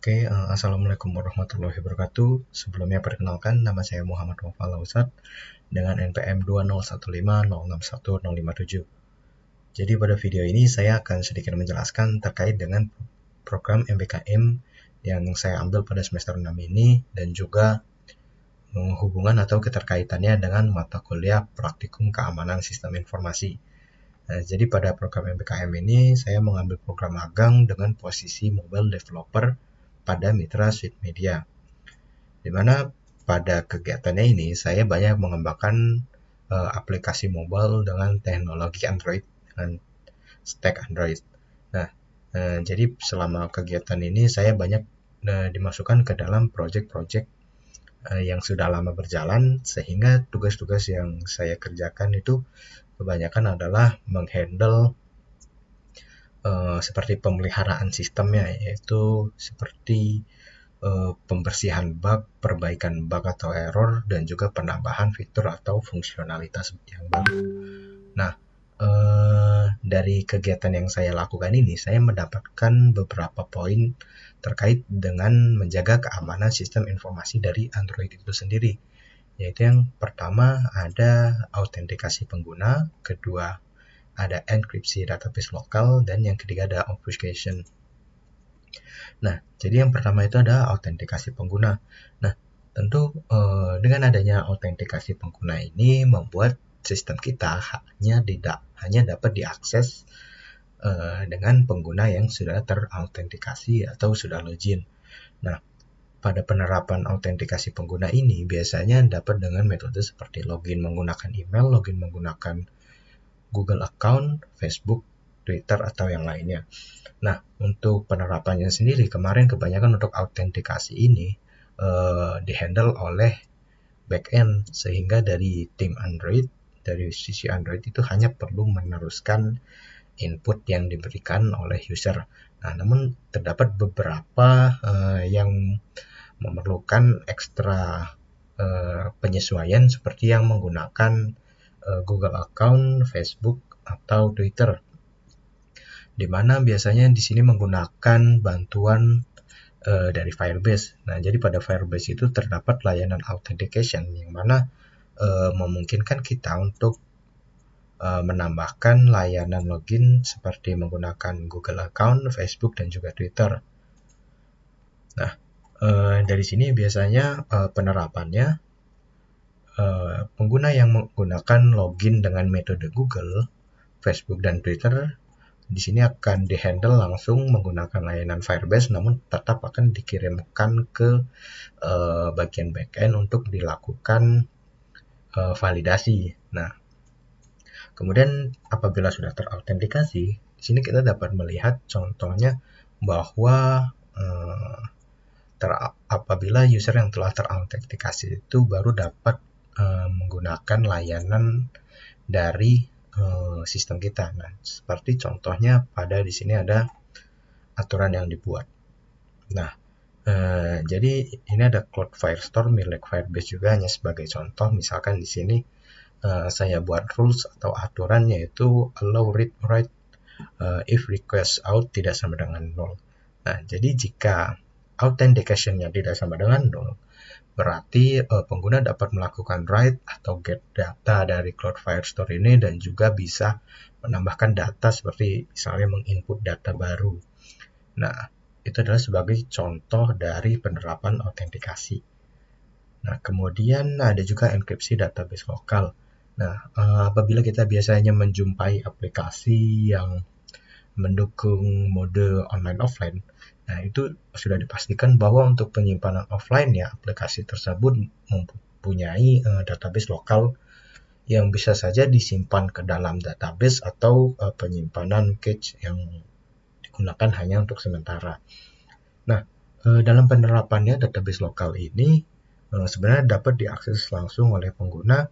Assalamualaikum warahmatullahi wabarakatuh. Sebelumnya perkenalkan, nama saya Muhammad Wafa Lausat dengan NPM 201506157. Jadi pada video ini saya akan sedikit menjelaskan terkait dengan program MBKM yang saya ambil pada semester 6 ini dan juga hubungan atau keterkaitannya dengan mata kuliah Praktikum Keamanan Sistem Informasi. Jadi pada program MBKM ini saya mengambil program magang dengan posisi mobile developer pada Mitra Suite Media, di mana pada kegiatannya ini saya banyak mengembangkan aplikasi mobile dengan teknologi Android, dengan stack Android. Nah, jadi selama kegiatan ini saya banyak dimasukkan ke dalam project-project yang sudah lama berjalan, sehingga tugas-tugas yang saya kerjakan itu kebanyakan adalah menghandle seperti pemeliharaan sistemnya, yaitu seperti pembersihan bug, perbaikan bug atau error, dan juga penambahan fitur atau fungsionalitas yang baru. Nah, dari kegiatan yang saya lakukan ini, saya mendapatkan beberapa poin terkait dengan menjaga keamanan sistem informasi dari Android itu sendiri. Yaitu yang pertama ada autentikasi pengguna, kedua ada enkripsi database lokal, dan yang ketiga ada obfuscation. Nah, jadi yang pertama itu ada autentikasi pengguna. Nah, tentu dengan adanya autentikasi pengguna ini membuat sistem kita hanya dapat diakses dengan pengguna yang sudah terautentikasi atau sudah login. Nah, pada penerapan autentikasi pengguna ini biasanya dapat dengan metode seperti login menggunakan email, login menggunakan Google account, Facebook, Twitter, atau yang lainnya. Nah, untuk penerapannya sendiri, kemarin kebanyakan untuk autentikasi ini dihandle oleh backend, sehingga dari tim Android, dari sisi Android itu hanya perlu meneruskan input yang diberikan oleh user. Nah, namun terdapat beberapa yang memerlukan ekstra penyesuaian seperti yang menggunakan Google account, Facebook, atau Twitter, di mana biasanya di sini menggunakan bantuan dari Firebase. Nah, jadi pada Firebase itu terdapat layanan authentication yang mana memungkinkan kita untuk menambahkan layanan login seperti menggunakan Google account, Facebook, dan juga Twitter. Nah, dari sini biasanya penerapannya pengguna yang menggunakan login dengan metode Google, Facebook, dan Twitter di sini akan dihandle langsung menggunakan layanan Firebase, namun tetap akan dikirimkan ke bagian backend untuk dilakukan validasi. Nah, kemudian apabila sudah terautentikasi, di sini kita dapat melihat contohnya bahwa apabila user yang telah terautentikasi itu baru dapat menggunakan layanan dari sistem kita. Nah, seperti contohnya pada di sini ada aturan yang dibuat. Nah, jadi ini ada Cloud Firestore milik Firebase juga, hanya sebagai contoh. Misalkan di sini saya buat rules atau aturan, yaitu allow read write if request out tidak sama dengan 0. Nah, jadi jika authentication-nya tidak sama dengan 0, berarti pengguna dapat melakukan write atau get data dari Cloud Firestore ini, dan juga bisa menambahkan data seperti misalnya menginput data baru. Nah, itu adalah sebagai contoh dari penerapan autentikasi. Nah, kemudian ada juga enkripsi database lokal. Nah, apabila kita biasanya menjumpai aplikasi yang mendukung mode online offline, nah itu sudah dipastikan bahwa untuk penyimpanan offline ya aplikasi tersebut mempunyai database lokal yang bisa saja disimpan ke dalam database atau penyimpanan cache yang digunakan hanya untuk sementara. Nah, dalam penerapannya database lokal ini sebenarnya dapat diakses langsung oleh pengguna,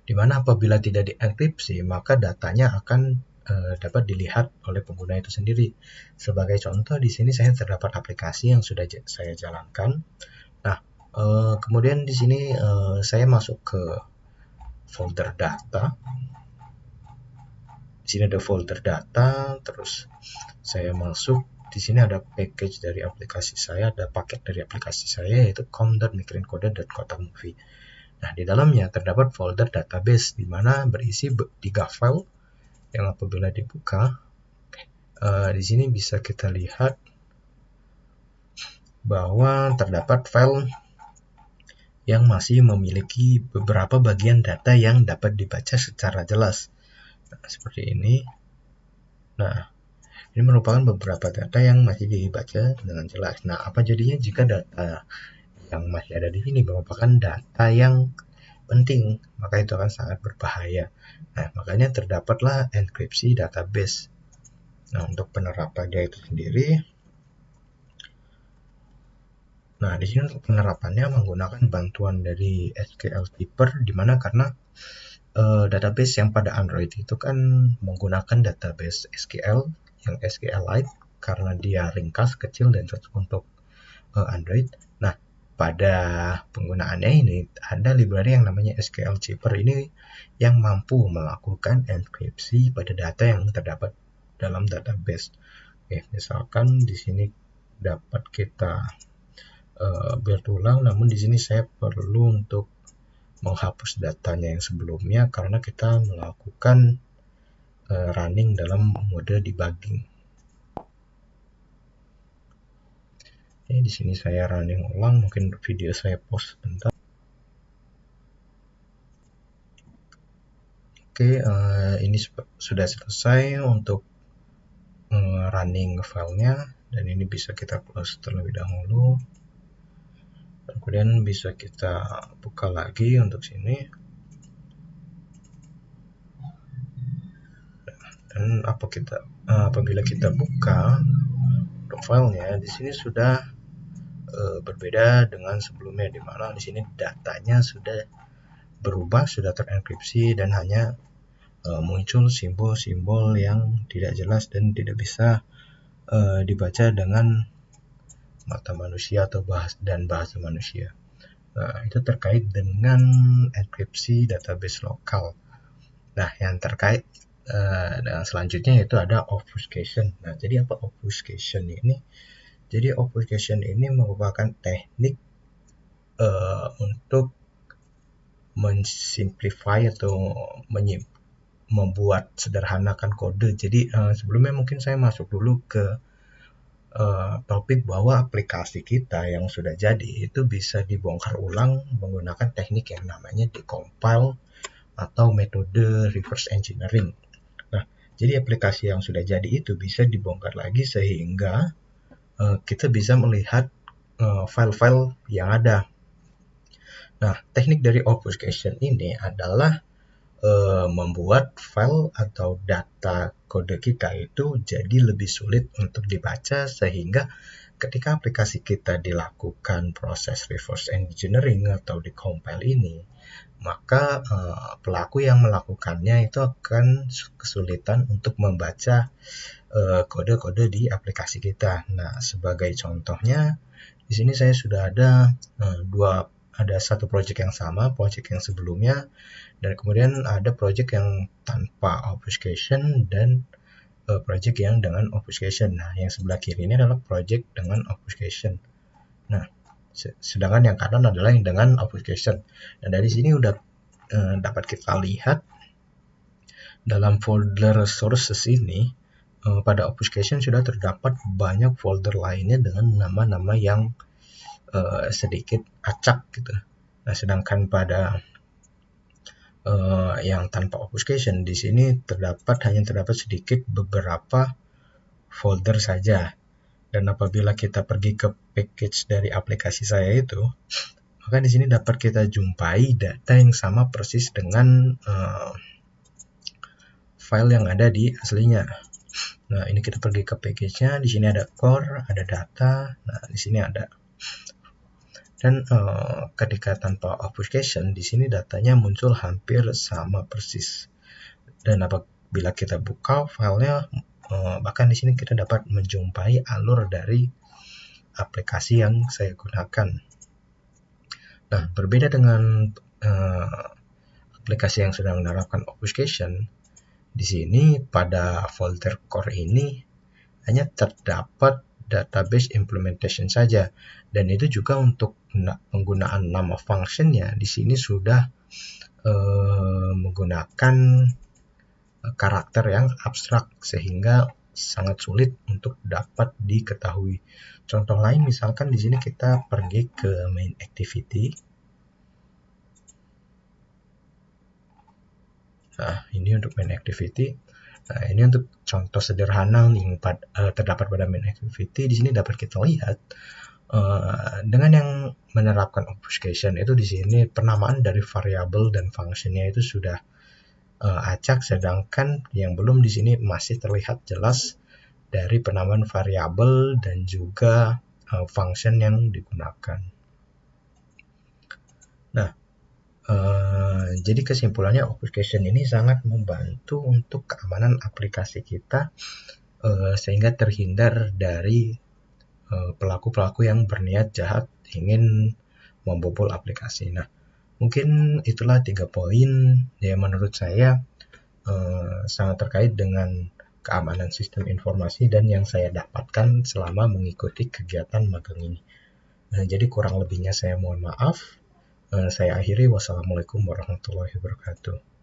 di mana apabila tidak dienkripsi maka datanya akan dapat dilihat oleh pengguna itu sendiri. Sebagai contoh di sini saya terdapat aplikasi yang sudah saya jalankan. Nah, kemudian di sini saya masuk ke folder data. Di sini ada folder data, terus saya masuk. di sini ada package dari aplikasi saya, ada paket dari aplikasi saya yaitu com.mikirinKode.kotamovie. Nah, di dalamnya terdapat folder database di mana berisi 3 file yang apabila dibuka, di sini bisa kita lihat bahwa terdapat file yang masih memiliki beberapa bagian data yang dapat dibaca secara jelas. Nah, seperti ini. Nah, ini merupakan beberapa data yang masih dibaca dengan jelas. Nah, apa jadinya jika data yang masih ada di sini merupakan data yang penting, maka itu akan sangat berbahaya. Nah, makanya terdapatlah enkripsi database. Nah, untuk penerapannya itu sendiri, nah di sini untuk penerapannya menggunakan bantuan dari SQL Keeper, di mana karena database yang pada Android itu kan menggunakan database SQL yang SQLite karena dia ringkas, kecil, dan cocok untuk Android. Nah, pada penggunaannya ini ada library yang namanya SQL Keeper ini yang mampu melakukan enkripsi pada data yang terdapat dalam database. Oke, misalkan di sini dapat kita build ulang, namun di sini saya perlu untuk menghapus datanya yang sebelumnya karena kita melakukan running dalam mode debugging. Oke, di sini saya running ulang, mungkin video saya pause sebentar. Oke, ini sudah selesai untuk running filenya, dan ini bisa kita close terlebih dahulu. Kemudian bisa kita buka lagi untuk sini. Dan apabila kita buka filenya, di sini sudah berbeda dengan sebelumnya, di mana di sini datanya sudah berubah, sudah terenkripsi, dan hanya muncul simbol-simbol yang tidak jelas dan tidak bisa dibaca dengan mata manusia atau bahasa manusia. Nah, itu terkait dengan enkripsi database lokal. Nah, yang terkait dengan selanjutnya yaitu ada obfuscation. Nah, jadi apa obfuscation ini? Jadi obfuscation ini merupakan teknik untuk mensimplify atau membuat sederhanakan kode. Jadi sebelumnya mungkin saya masuk dulu ke topik bahwa aplikasi kita yang sudah jadi itu bisa dibongkar ulang menggunakan teknik yang namanya decompile atau metode reverse engineering. Nah, jadi aplikasi yang sudah jadi itu bisa dibongkar lagi sehingga kita bisa melihat file-file yang ada. Nah, teknik dari obfuscation ini adalah membuat file atau data kode kita itu jadi lebih sulit untuk dibaca, sehingga ketika aplikasi kita dilakukan proses reverse engineering atau decompile ini, maka pelaku yang melakukannya itu akan kesulitan untuk membaca kode-kode di aplikasi kita. Nah, sebagai contohnya, di sini saya sudah ada satu project yang sama, project yang sebelumnya, dan kemudian ada project yang tanpa obfuscation dan project yang dengan obfuscation. Nah, yang sebelah kiri ini adalah project dengan obfuscation. Nah, sedangkan yang kanan adalah yang dengan obfuscation. Dan dari sini udah dapat kita lihat dalam folder sources ini, pada obfuscation sudah terdapat banyak folder lainnya dengan nama-nama yang sedikit acak gitu. Nah, sedangkan pada yang tanpa obfuscation di sini hanya terdapat sedikit beberapa folder saja. Dan apabila kita pergi ke package dari aplikasi saya itu, maka di sini dapat kita jumpai data yang sama persis dengan file yang ada di aslinya. Nah, ini kita pergi ke package-nya, di sini ada core, ada data. Nah, di sini ada. Dan ketika tanpa obfuscation, di sini datanya muncul hampir sama persis. Dan apabila kita buka filenya, bahkan di sini kita dapat menjumpai alur dari aplikasi yang saya gunakan. Nah, berbeda dengan aplikasi yang sudah menerapkan obfuscation, di sini pada folder core ini hanya terdapat database implementation saja. Dan itu juga untuk penggunaan nama functionnya di sini sudah menggunakan karakter yang abstrak sehingga sangat sulit untuk dapat diketahui. Contoh lain misalkan di sini kita pergi ke main activity. Nah, ini untuk main activity. Nah, ini untuk contoh sederhana yang terdapat pada main activity. Di sini dapat kita lihat dengan yang menerapkan obfuscation itu di sini penamaan dari variabel dan fungsinya itu sudah acak, sedangkan yang belum di sini masih terlihat jelas dari penamaan variabel dan juga function yang digunakan. Nah, jadi kesimpulannya obfuscation ini sangat membantu untuk keamanan aplikasi kita sehingga terhindar dari pelaku-pelaku yang berniat jahat ingin membobol aplikasi. Nah, mungkin itulah 3 poin yang menurut saya sangat terkait dengan keamanan sistem informasi dan yang saya dapatkan selama mengikuti kegiatan magang ini. Jadi kurang lebihnya saya mohon maaf. Saya akhiri. Wassalamualaikum warahmatullahi wabarakatuh.